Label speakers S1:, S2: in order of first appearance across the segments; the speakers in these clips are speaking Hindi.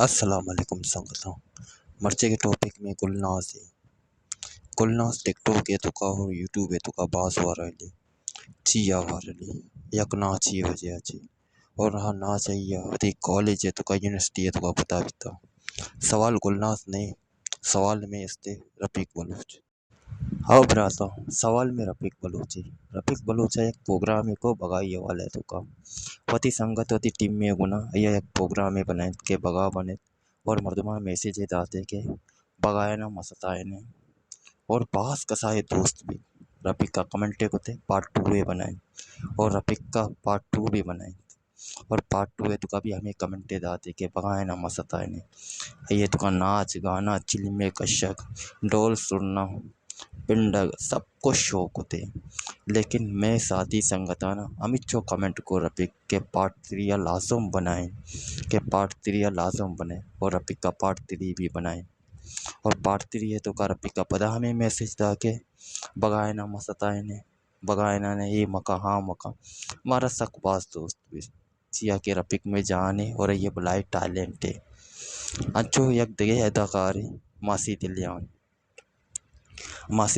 S1: अस्सलाम वालेकुम संगतों। मर्चे के टॉपिक में गुलनाज है। गुलनाज टिकटॉक है तो का और यूट्यूब है तो का बास वारली चिया वारली यक ना ची वजह ची और हाँ ना चाहिए अति कॉलेज है तो का यूनिवर्सिटी है तो का बता बिता सवाल गुलनाज नहीं, सवाल में इसते रफीक बलूच। हाँ भ्राता, सवाल में रफीक बलूच है एक प्रोग्राम है को बगाई वाले तो का वती संगत वती टीम में गुना यह एक प्रोग्राम है बनाए के बगा बने और मर्दमा मैसेज है दाते के बगाए ना मसताए ने और बास कसाए दोस्त भी रफीक का कमेंटे को थे पार्ट टू भी बनाए और रफीक का पार्ट टू भी बनाए और पार्ट टू है तो कभी हमें कमेंटे दाते के बगाए ना मसताए ने ये तो का नाच गाना चिल्मे कशक डोल सुनना पिंड सब कुछ शौक होते। लेकिन मैं साथी संगताना अमित जो कमेंट को रफीक के पार्ट थ्री या लाजम बनाए के पार्ट थ्री या लाजम बने और रफीक का पार्ट थ्री भी बनाए और पार्ट थ्री है तो का रफीक का पता हमें मैसेज था के बगाए ना मसताए ने बगाए ना ने ये मका हाँ मका हमारा सकबाज दोस्त भी चिया के रफीक में जाने और ये बुलाए टैलेंट है अच्छो यक दगे अदाकार है मासी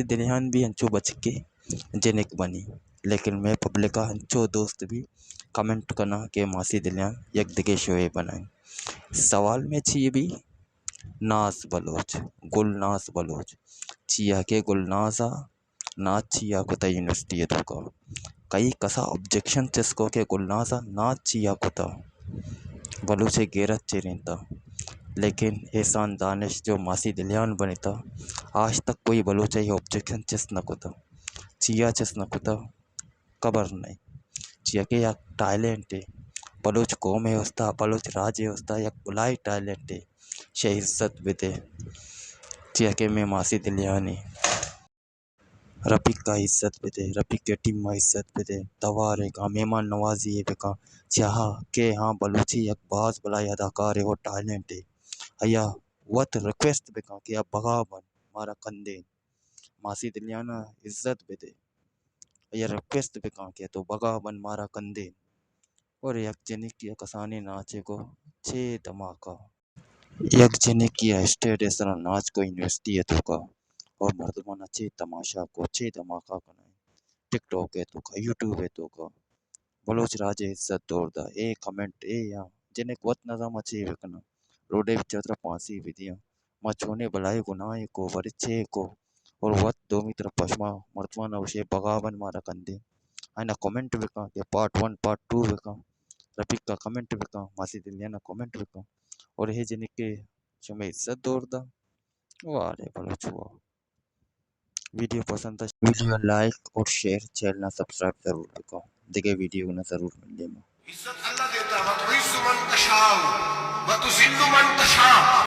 S1: दिलियान भी हंचो बच के जेनिक बनी। लेकिन मैं पब्लिक का हंचो दोस्त भी कमेंट करना के मासी दिलियान यक दिगे शोए बनाए सवाल में छी भी नाज बलोच गुलनाज बलोच चिया के गुलनाजा नाच चिया को ता यूनिवर्सिटी है तो कई कसा ऑब्जेक्शन चस्को के गुलनाजा नाच चिया को ता बलूचे गेरत चेरिंता। लेकिन एहसान दानिश जो मासी दिलियान बने था आज तक कोई बलोचा ये ऑब्जेक्शन चेस न को था चिया चेस न को था कबर नहीं चिया के या टैलेंट है बलोच कौम है उसका बलोच राज है उसका या बुलाई टैलेंट है शे इज्जत बिते चिया के में मासी दिलियानी रफीक का इज्जत बिते रफीक के टीम में इज्जत बिते तवारे का मेहमान नवाजी है बेका चाह के हाँ बलूची एक बाज बुलाई अदाकार है वो टैलेंट है अया वत रिक्वेस्ट बेका कि अब भगा बन मारा कंदे मासी दिलियाना इज्जत बेदे अया रिक्वेस्ट बेका के तो भगा बन मारा कंदे और यक जने की कसाने नाचे को छे धमाका यक जने की स्टेट ऐसा नाच को यूनिवर्सिटी है तो का और मर्दमान अच्छे तमाशा को छे धमाका बनाए टिकटॉक है तो का यूट्यूब है तो का बलोच राजे इज्जत तोड़दा ए कमेंट ए या जने को वत नजम अच्छे बेकना रोडे विचत्र फांसी विधियां मचोने बलाई गुनाह को वरिचे को और वत दोमी तरफ पश्मा मर्तमान अवशे बगावन मारा कंदे आना कमेंट बेका के पार्ट वन पार्ट टू बेका रफीक का कमेंट बेका मासी दिलियाना कमेंट बेका और हे जने के चमे इज्जत दौड़दा वारे भलो छुआ वीडियो पसंद था वीडियो लाइक और शेयर चैनल ना सब्सक्राइब जरूर बेका देखे वीडियो ना जरूर मिले
S2: इज्जत अल्लाह देता है, वतुइज्जु मन तशाउ वतुजिल्लु मन तशा।